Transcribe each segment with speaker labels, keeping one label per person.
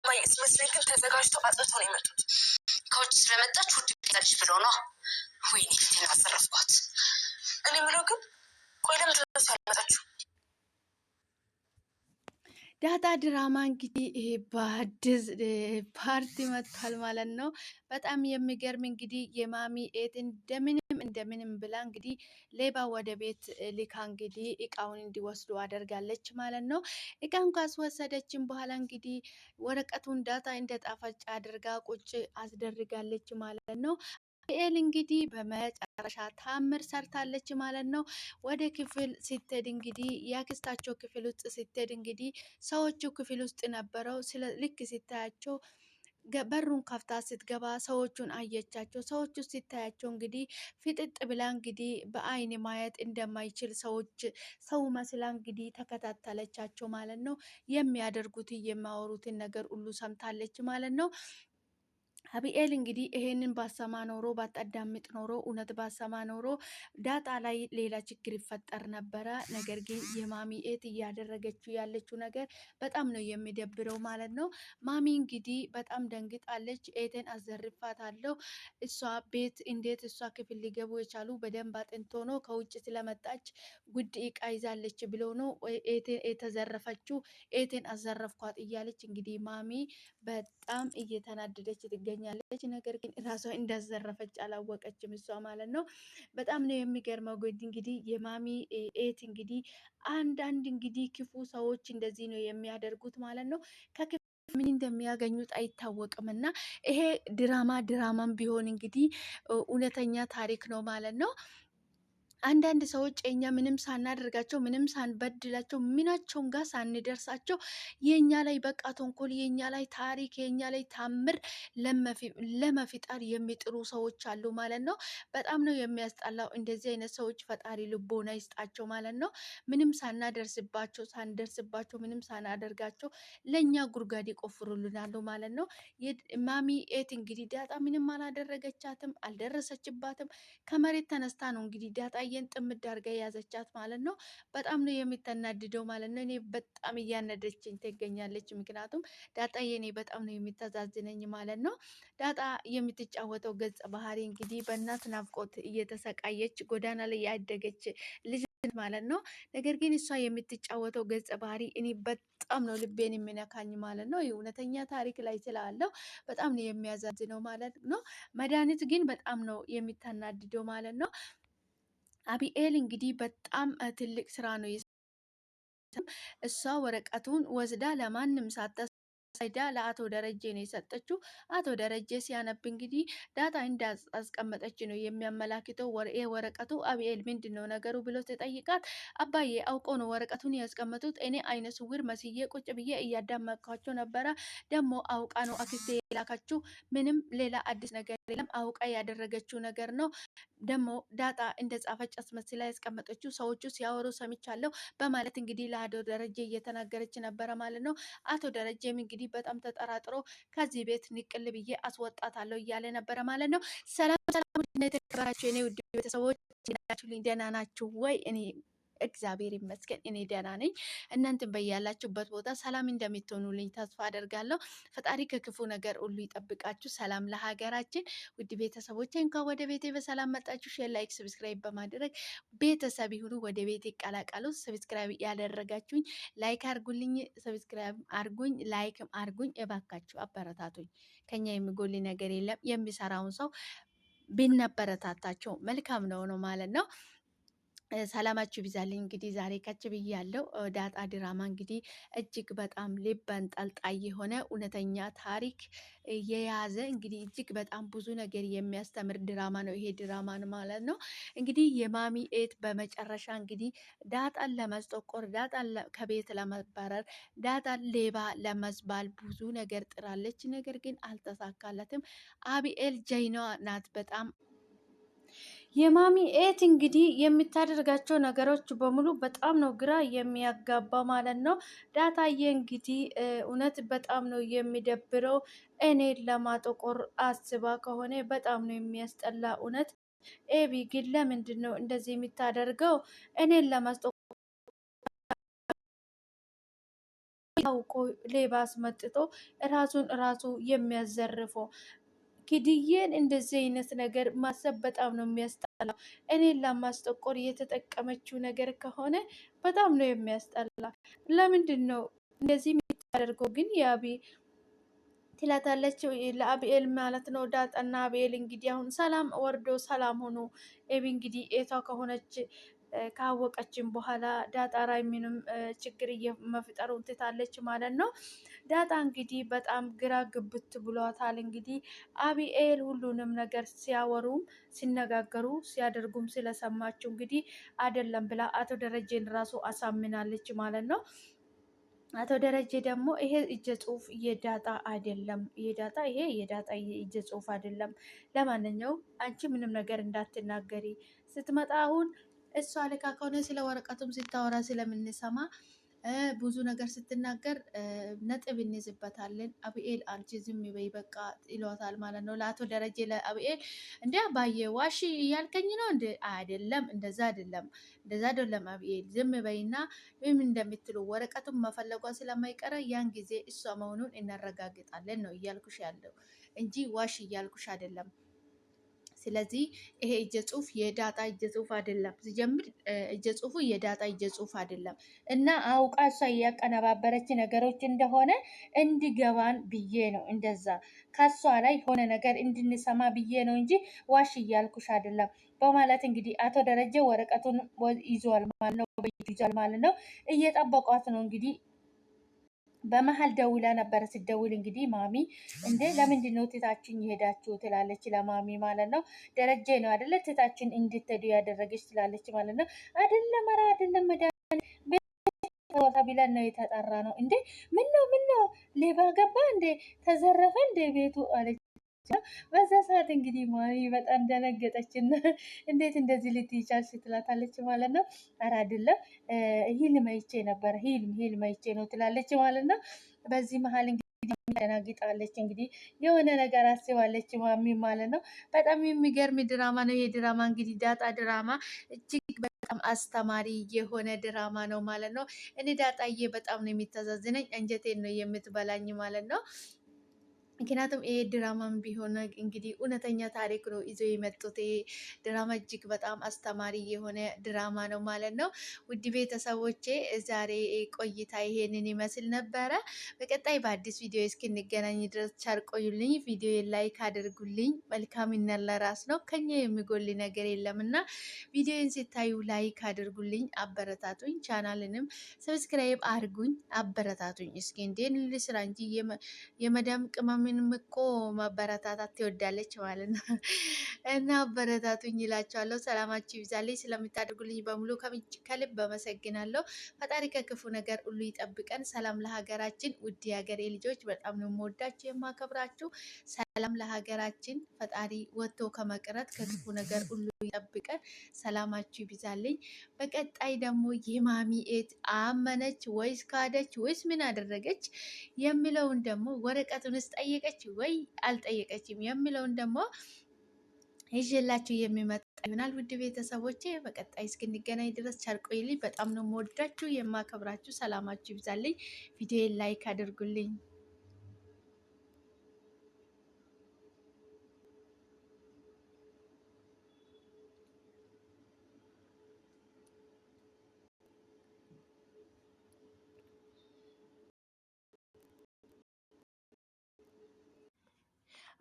Speaker 1: ማየት መስሎኝ ግን ተዘጋጅተው አጥርተው ነው የመጡት። ከውጭ ስለመጣች ውድ ቤታች ብሎ ነው። ወይኔ ፊቴን አዘረፍኳት። እኔ ምለው ግን ቆይ ለምንድን ነው ያልመጣችሁ?
Speaker 2: ዳጣ ድራማ እንግዲህ በአዲስ ፓርቲ መጥቷል ማለት ነው። በጣም የሚገርም እንግዲህ የማሚ ኤት እንደምንም ብላ እንግዲህ ሌባ ወደ ቤት ልካ እንግዲህ እቃውን እንዲወስዱ አደርጋለች ማለት ነው። እቃውን ካስወሰደችን በኋላ እንግዲህ ወረቀቱን ዳጣ እንደጣፋጭ አድርጋ ቁጭ አስደርጋለች ማለት ነው። ኤል እንግዲህ በመጨረሻ ታምር ሰርታለች ማለት ነው። ወደ ክፍል ስትሄድ እንግዲህ ያክስታቸው ክፍል ውስጥ ስትሄድ እንግዲህ ሰዎቹ ክፍል ውስጥ ነበረው። ልክ ሲታያቸው በሩን ከፍታ ስትገባ ሰዎቹን አየቻቸው። ሰዎቹ ሲታያቸው እንግዲህ ፍጥጥ ብላ እንግዲህ በአይን ማየት እንደማይችል ሰው መስላ እንግዲህ ተከታተለቻቸው ማለት ነው። የሚያደርጉትን የሚያወሩትን ነገር ሁሉ ሰምታለች ማለት ነው። አቢኤል እንግዲህ ይሄንን ባሰማ ኖሮ ባታዳምጥ ኖሮ እውነት ባሰማ ኖሮ ዳጣ ላይ ሌላ ችግር ይፈጠር ነበረ። ነገር ግን የማሚ ኤት እያደረገችው ያለችው ነገር በጣም ነው የሚደብረው ማለት ነው። ማሚ እንግዲህ በጣም ደንግጣለች። ኤትን አዘርፋታለሁ። እሷ ቤት እንዴት እሷ ክፍል ሊገቡ የቻሉ በደንብ አጥንቶ ነው ከውጭ ስለመጣች ጉድ እቃ ይዛለች ብሎ ነው የተዘረፈችው። ኤትን አዘረፍኳት እያለች እንግዲህ ማሚ በጣም እየተናደደች ትገኛለች። ነገር ግን ራሷ እንዳዘረፈች አላወቀችም እሷ ማለት ነው። በጣም ነው የሚገርመው። እንግዲህ የማሚ ኤት እንግዲህ አንዳንድ እንግዲህ ክፉ ሰዎች እንደዚህ ነው የሚያደርጉት ማለት ነው። ምን እንደሚያገኙት አይታወቅም። እና ይሄ ድራማም ቢሆን እንግዲህ እውነተኛ ታሪክ ነው ማለት ነው። አንዳንድ ሰዎች እኛ ምንም ሳናደርጋቸው ምንም ሳንበድላቸው ምናቸውን ጋር ሳንደርሳቸው የኛ ላይ በቃ ተንኮል፣ የኛ ላይ ታሪክ፣ የኛ ላይ ታምር ለመፍጠር የሚጥሩ ሰዎች አሉ ማለት ነው። በጣም ነው የሚያስጠላው። እንደዚህ አይነት ሰዎች ፈጣሪ ልቦና ይስጣቸው ማለት ነው። ምንም ሳንደርስባቸው ምንም ሳናደርጋቸው ለእኛ ጉድጓድ ይቆፍሩልናሉ ማለት ነው። ማሚ ኤት እንግዲህ ዳጣ ምንም አላደረገቻትም፣ አልደረሰችባትም። ከመሬት ተነስታ ነው እንግዲህ ዳጣዬን ጥምድ አድርጋ የያዘቻት ማለት ነው። በጣም ነው የምትናድደው ማለት ነው። እኔ በጣም እያነደችኝ ትገኛለች። ምክንያቱም ዳጣዬ እኔ በጣም ነው የምታዛዝነኝ ማለት ነው። ዳጣ የምትጫወተው ገጸ ባህሪ እንግዲህ በእናት ናፍቆት እየተሰቃየች ጎዳና ላይ ያደገች ልጅ ማለት ነው። ነገር ግን እሷ የምትጫወተው ገጸ ባህሪ እኔ በጣም ነው ልቤን የሚነካኝ ማለት ነው። እውነተኛ ታሪክ ላይ ስላለው በጣም ነው የሚያዛዝነው ማለት ነው። መድኃኒት ግን በጣም ነው የሚታናድደው ማለት ነው። አቢኤል እንግዲህ በጣም ትልቅ ስራ ነው። እሷ ወረቀቱን ወስዳ ለማንም ሳይዳ ለአቶ ደረጀ ነው የሰጠችው። አቶ ደረጀ ሲያነብ እንግዲህ ዳጣ እንዳስቀመጠች ነው የሚያመላክተው። ወረቀቱ አቢኤል ምንድን ነው ነገሩ ብሎ ተጠይቃት፣ አባዬ አውቆ ነው ወረቀቱን ያስቀመጡት። እኔ አይነ ስውር መስዬ ቁጭ ብዬ እያዳመጥኳቸው ነበረ። ደግሞ አውቃ ነው አክስቴ የላካችሁ። ምንም ሌላ አዲስ ነገር የለም። አውቃ ያደረገችው ነገር ነው። ደግሞ ዳጣ እንደ ጻፈች አስመስላ ያስቀመጠችው ሰዎቹ ሲያወሩ ሰምቻለሁ በማለት እንግዲህ ለአቶ ደረጀ እየተናገረች ነበረ ማለት ነው። አቶ ደረጀም እንግዲህ በጣም ተጠራጥሮ ከዚህ ቤት ንቅል ብዬ አስወጣታለሁ እያለ ነበረ ማለት ነው። ሰላም ሰላም፣ የተከበራችሁ የኔ ውድ ቤተሰቦች ደህና ናችሁ ወይ? እኔ እግዚአብሔር ይመስገን እኔ ደህና ነኝ። እናንተም በያላችሁበት ቦታ ሰላም እንደምትሆኑልኝ ተስፋ አደርጋለሁ። ፈጣሪ ከክፉ ነገር ሁሉ ይጠብቃችሁ። ሰላም ለሀገራችን። ውድ ቤተሰቦች እንኳን ወደ ቤቴ በሰላም መጣችሁ። ሼር፣ ላይክ፣ ሰብስክራይብ በማድረግ ቤተሰብ ይሁኑ፣ ወደ ቤቴ ይቀላቀሉ። ሰብስክራይብ ያደረጋችሁኝ ላይክ አርጉልኝ፣ ሰብስክራይብ አርጉኝ፣ ላይክም አርጉኝ። እባካችሁ አበረታቱኝ። ከኛ የሚጎል ነገር የለም። የሚሰራውን ሰው ቢናበረታታቸው መልካም ነው ማለት ነው። ሰላማችሁ ይብዛልኝ። እንግዲህ ዛሬ ከች ብያለሁ። ዳጣ ድራማ እንግዲህ እጅግ በጣም ልብ አንጠልጣይ የሆነ እውነተኛ ታሪክ የያዘ እንግዲህ እጅግ በጣም ብዙ ነገር የሚያስተምር ድራማ ነው ይሄ ድራማን ማለት ነው። እንግዲህ የማሚ ኤት በመጨረሻ እንግዲህ ዳጣን ለመስጠቆር፣ ዳጣን ከቤት ለመባረር፣ ዳጣን ሌባ ለመስባል ብዙ ነገር ጥራለች። ነገር ግን አልተሳካለትም። አቢኤል ጀይናዋ ናት በጣም የማሚ ኤት እንግዲህ የምታደርጋቸው ነገሮች በሙሉ በጣም ነው ግራ የሚያጋባ ማለት ነው። ዳጣዬ እንግዲህ እውነት በጣም ነው የሚደብረው። እኔን ለማጠቆር አስባ ከሆነ በጣም ነው የሚያስጠላ እውነት። ኤቢ ግን ለምንድን ነው እንደዚህ የምታደርገው? እኔን ለማስጠቆር አውቆ ሌባ አስመጥቶ ራሱን ራሱ የሚያዘርፈው ኪድዬን እንደዚህ አይነት ነገር ማሰብ በጣም ነው የሚያስጠላው። እኔን ለማስጠቆር የተጠቀመችው ነገር ከሆነ በጣም ነው የሚያስጠላ። ለምንድን ነው እንደዚህ የምታደርገው ግን የአቢ ትላታለች ለአብኤል ማለት ነው። ዳጣና አብኤል እንግዲህ አሁን ሰላም ወርዶ ሰላም ሆኖ ኤቢ እንግዲህ ኤቷ ከሆነች ካወቀችን በኋላ ዳጣ ራይሚንም ችግር መፍጠሩን ትታለች ማለት ነው። ዳጣ እንግዲህ በጣም ግራ ግብት ብሏታል። እንግዲህ አቢኤል ሁሉንም ነገር ሲያወሩም ሲነጋገሩ ሲያደርጉም ስለሰማችው እንግዲህ አይደለም ብላ አቶ ደረጀን ራሱ አሳምናለች ማለት ነው። አቶ ደረጀ ደግሞ ይሄ እጀ ጽሁፍ የዳጣ አይደለም፣ ይሄ የዳጣ እጀ ጽሁፍ አይደለም። ለማንኛውም አንቺ ምንም ነገር እንዳትናገሪ ስትመጣ አሁን እሷ ልካ ከሆነ ስለ ወረቀቱም ስታወራ ስለምንሰማ ብዙ ነገር ስትናገር ነጥብ እንይዝበታለን። አብኤል አንቺ ዝም በይ በቃ ይሏታል ማለት ነው ለአቶ ደረጀ። ለአብኤል እንደ አባዬ ዋሺ እያልከኝ ነው እንደ አይደለም፣ እንደዛ አይደለም፣ እንደዛ አይደለም አብኤል ዝም በይና ምን እንደምትሉ ወረቀቱን መፈለጓ ስለማይቀረ ያን ጊዜ እሷ መሆኑን እናረጋግጣለን ነው እያልኩሽ ያለው እንጂ ዋሺ እያልኩሽ አይደለም። ስለዚህ ይሄ እጀ ጽሁፍ የዳጣ እጀ ጽሁፍ አይደለም። ሲጀምር እጀ ጽሁፉ የዳጣ እጀ ጽሁፍ አይደለም እና አውቃ እሷ እያቀነባበረች ነገሮች እንደሆነ እንዲገባን ብዬ ነው እንደዛ ከሷ ላይ ሆነ ነገር እንድንሰማ ብዬ ነው እንጂ ዋሽ እያልኩሽ አይደለም በማለት እንግዲህ አቶ ደረጀ ወረቀቱን ይዟል ማለት ነው። ይዟል ማለት ነው። እየጠበቋት ነው እንግዲህ በመሀል ደውላ ነበረ። ስደውል እንግዲህ ማሚ እንዴ ለምንድን ነው ትታችን የሄዳችሁ ትላለች ለማሚ ማለት ነው። ደረጀ ነው አይደለ ትታችን እንድትሄዱ ያደረገች ትላለች ማለት ነው። አይደለም ኧረ አይደለም ተቢለን ነው የተጠራ ነው እንዴ ምን ነው ሌባ ገባ እንዴ ተዘረፈ እንዴ ቤቱ አለች። በዛ ሰዓት እንግዲህ ማሚ በጣም ደነገጠችና እንዴት እንደዚህ ልትይ ቻልሽ ትላታለች ማለት ነው። ኧረ አይደለም ሂልም አይቼ ነበር ሂልም አይቼ ነው ትላለች ማለት ነው። በዚህ መሀል እንግዲህ ደናግጣለች። እንግዲህ የሆነ ነገር አስባለች ማሚ ማለት ነው። በጣም የሚገርም ድራማ ነው ይሄ ድራማ። እንግዲህ ዳጣ ድራማ እጅግ በጣም አስተማሪ የሆነ ድራማ ነው ማለት ነው። እኔ ዳጣዬ በጣም ነው የሚተዛዝነኝ፣ አንጀቴን ነው የምትበላኝ ማለት ነው። ምክንያቱም ይሄ ድራማም ቢሆን እንግዲህ እውነተኛ ታሪክ ነው ይዞ የመጡት። ይሄ ድራማ እጅግ በጣም አስተማሪ የሆነ ድራማ ነው ማለት ነው። ውድ ቤተሰቦቼ ዛሬ ቆይታ ይሄንን ይመስል ነበረ። በቀጣይ በአዲስ ቪዲዮ እስክንገናኝ ድረስ ቻር ቆዩልኝ። ቪዲዮ ላይክ አድርጉልኝ። መልካምነት ለራስ ነው፣ ከኛ የሚጎል ነገር የለም እና ቪዲዮን ሲታዩ ላይክ አድርጉልኝ፣ አበረታቱኝ። ቻናልንም ሰብስክራይብ አድርጉኝ፣ አበረታቱኝ። እስኪ እንዴን ልስራ እንጂ የመዳም ቅመም ምንም እኮ ማበረታታት ትወዳለች ማለት ነው። እና አበረታቱኝ ይላቸዋለሁ። ሰላማችሁ ይብዛልኝ። ስለምታደርጉልኝ በሙሉ ከልብ አመሰግናለሁ። ፈጣሪ ከክፉ ነገር ሁሉ ይጠብቀን። ሰላም ለሀገራችን። ውድ የሀገሬ ልጆች በጣም ነው የምወዳችሁ የማከብራችሁ። ሰላም ለሀገራችን። ፈጣሪ ወጥቶ ከመቅረት ከክፉ ነገር ሁሉ ይጠብቀን። ሰላማችሁ ይብዛልኝ። በቀጣይ ደግሞ የማሚ ኤት አመነች ወይስ ካደች ወይስ ምን አደረገች የሚለውን ደግሞ ወረቀቱን ጠየቀች ወይ አልጠየቀችም የሚለውን ደግሞ ይዤላችሁ የሚመጣ ይሆናል። ውድ ቤተሰቦቼ በቀጣይ እስክንገናኝ ድረስ ቸር ቆዩልኝ። በጣም ነው የምወዳችሁ የማከብራችሁ። ሰላማችሁ ይብዛልኝ። ቪዲዮን ላይክ አድርጉልኝ።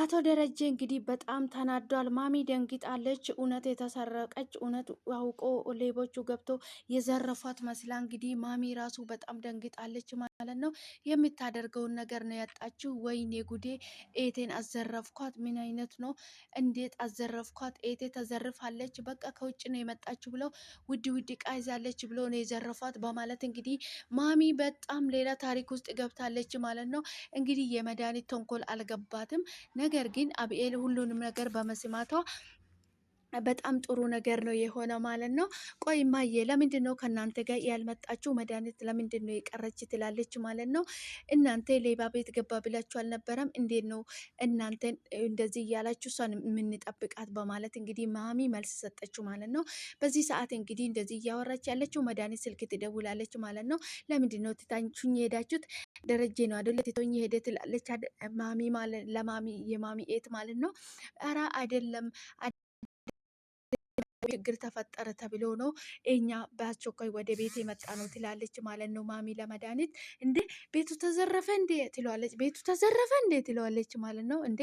Speaker 2: አቶ ደረጀ እንግዲህ በጣም ተናዷል። ማሚ ደንግጣለች። እውነት የተሰረቀች እውነት አውቆ ሌቦቹ ገብቶ የዘረፏት መስላ እንግዲህ ማሚ ራሱ በጣም ደንግጣለች ማለት ነው። የምታደርገውን ነገር ነው ያጣችው። ወይኔ ጉዴ ኤቴን አዘረፍኳት። ምን አይነት ነው? እንዴት አዘረፍኳት? ኤቴ ተዘርፋለች። በቃ ከውጭ ነው የመጣችው ብለው ውድ እቃ ይዛለች ብሎ ነው የዘረፏት በማለት እንግዲህ ማሚ በጣም ሌላ ታሪክ ውስጥ ገብታለች ማለት ነው። እንግዲህ የመድኃኒት ተንኮል አልገባትም። ነገር ግን አብኤል ሁሉንም ነገር በመስማቷ በጣም ጥሩ ነገር ነው የሆነ ማለት ነው። ቆይ እማዬ ለምንድን ነው ከእናንተ ጋር ያልመጣችው? መድኃኒት ለምንድን ነው የቀረች? ትላለች ማለት ነው። እናንተ ሌባ ቤት ገባ ብላችሁ አልነበረም? እንዴት ነው እናንተን እንደዚህ እያላችሁ እሷን የምንጠብቃት? በማለት እንግዲህ ማሚ መልስ ሰጠችው ማለት ነው። በዚህ ሰዓት እንግዲህ እንደዚህ እያወራች ያለችው መድኃኒት ስልክ ትደውላለች ማለት ነው። ለምንድን ነው ትታችሁኝ የሄዳችሁት? ደረጀ ነው አደለ ትቶኝ ሄደ ትላለች ማሚ ማለት ለማሚ የማሚ ኤት ማለት ነው። ኧረ አይደለም ችግር ተፈጠረ ተብሎ ነው እኛ በአስቸኳይ ወደ ቤት የመጣ ነው ትላለች ማለት ነው። ማሚ ለመድኃኒት እንዴ ቤቱ ተዘረፈ እንዴ ትለዋለች። ቤቱ ተዘረፈ እንዴ ትለዋለች ማለት ነው። እንዴ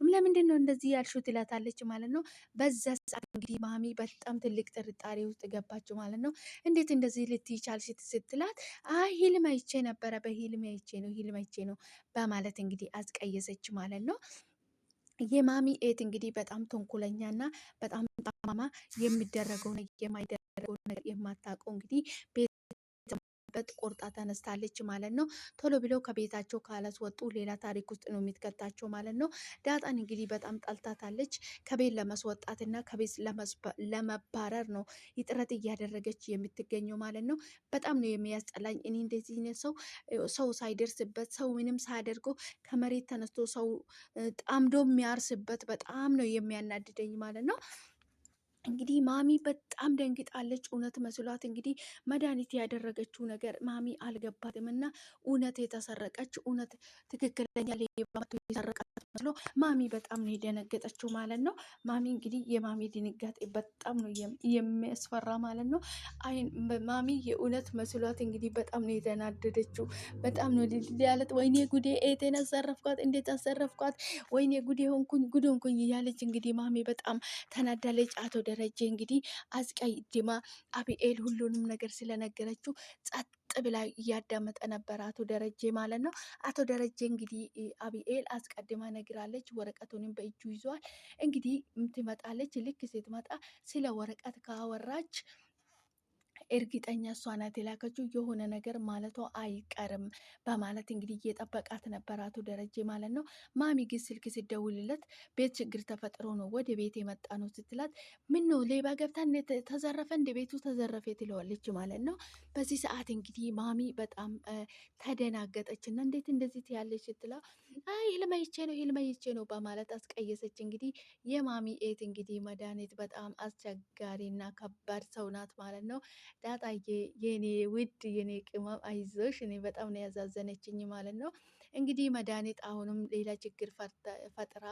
Speaker 2: ለምንድን ነው እንደዚህ ያልሹ ትላታለች ማለት ነው። በዛ ሰዓት እንግዲህ ማሚ በጣም ትልቅ ጥርጣሬ ውስጥ ገባችው ማለት ነው። እንዴት እንደዚህ ልትይ ቻልሽ ስትላት አይ ህልም አይቼ ነበረ፣ በህልም አይቼ ነው ህልም አይቼ ነው በማለት እንግዲህ አስቀየሰች ማለት ነው። የማሚ ኤት እንግዲህ በጣም ተንኮለኛና በጣም ጠማማ የሚደረገው የማይደረገው ነገር የማታውቀው እንግዲህ ቤት ቆርጣ ተነስታለች ማለት ነው። ቶሎ ብለው ከቤታቸው ካላስወጡ ሌላ ታሪክ ውስጥ ነው የሚትከታቸው ማለት ነው። ዳጣን እንግዲህ በጣም ጠልታታለች። ከቤት ለመስወጣትና ከቤት ለመባረር ነው ጥረት እያደረገች የምትገኘው ማለት ነው። በጣም ነው የሚያስጠላኝ። እኔ እንደዚህ ሰው ሳይደርስበት ሰው ምንም ሳያደርገው ከመሬት ተነስቶ ሰው ጣምዶ የሚያርስበት በጣም ነው የሚያናድደኝ ማለት ነው። እንግዲህ ማሚ በጣም ደንግጣለች። እውነት መስሏት እንግዲህ መድኃኒት ያደረገችው ነገር ማሚ አልገባትም እና እውነት የተሰረቀች እውነት ትክክለኛ የሰረቃት መስሎ ማሚ በጣም ነው የደነገጠችው ማለት ነው። ማሚ እንግዲህ የማሚ ድንጋጤ በጣም ነው የሚያስፈራ ማለት ነው። ማሚ የእውነት መስሏት እንግዲህ በጣም ነው የተናደደችው። በጣም ነው ያለት ወይኔ ጉዴ ኤቴን አሰረፍኳት፣ እንዴት አሰረፍኳት፣ ወይኔ ጉዴ ሆንኩኝ፣ ጉድ ሆንኩኝ እያለች እንግዲህ ማሚ በጣም ተናዳለች። አቶ ደረጀ እንግዲህ አስቀድማ አቢኤል ሁሉንም ነገር ስለነገረችው ጸጥ ብላ እያዳመጠ ነበር አቶ ደረጀ ማለት ነው። አቶ ደረጀ እንግዲህ አቢኤል አስቀድማ ነግራለች። ወረቀቱንም በእጁ ይዟል። እንግዲህ ትመጣለች። ልክ ስትመጣ ስለ ወረቀት ካወራች እርግጠኛ እሷ ናት የላከችው የሆነ ነገር ማለቷ አይቀርም በማለት እንግዲህ እየጠበቃት ነበር አቶ ደረጀ ማለት ነው። ማሚ ግን ስልክ ስደውልለት ቤት ችግር ተፈጥሮ ነው ወደ ቤት የመጣ ነው ስትላት ምን ነው ሌባ ገብታ ተዘረፈ እንደ ቤቱ ተዘረፈ ትለዋለች ማለት ነው። በዚህ ሰዓት እንግዲህ ማሚ በጣም ተደናገጠች እና እንዴት እንደዚህ ትያለች ስትላ አይ ህልም አይቼ ነው በማለት አስቀየሰች። እንግዲህ የማሚ ኤት እንግዲህ መድኃኒት በጣም አስቸጋሪ እና ከባድ ሰው ናት ማለት ነው። ዳጣዬ የኔ ውድ የኔ ቅመም አይዞሽ፣ እኔ በጣም ነው ያዛዘነችኝ ማለት ነው። እንግዲህ መድኃኒት አሁንም ሌላ ችግር ፈጥራ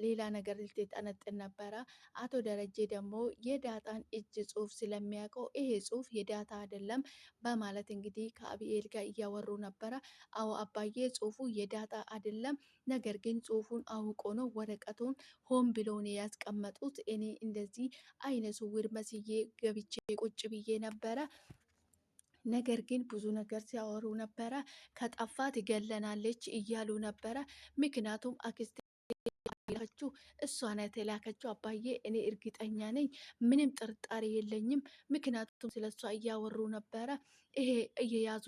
Speaker 2: ሌላ ነገር ልትጠነጥን ነበረ። አቶ ደረጀ ደግሞ የዳጣን እጅ ጽሁፍ ስለሚያውቀው ይሄ ጽሁፍ የዳጣ አይደለም በማለት እንግዲህ ከአብኤል ጋር እያወሩ ነበረ። አዎ አባዬ ጽሁፉ የዳጣ አይደለም፣ ነገር ግን ጽሁፉን አውቆ ነው ወረቀቱን ሆን ብለው ነው ያስቀመጡት። እኔ እንደዚህ አይነ ስውር መስዬ ገብቼ ቁጭ ብዬ ነበረ፣ ነገር ግን ብዙ ነገር ሲያወሩ ነበረ። ከጠፋ ትገለናለች እያሉ ነበረ። ምክንያቱም አክስቴ ላከችው እሷ ናት የላከችው አባዬ፣ እኔ እርግጠኛ ነኝ፣ ምንም ጥርጣሬ የለኝም። ምክንያቱም ስለ እሷ እያወሩ ነበረ። ይሄ እየያዙ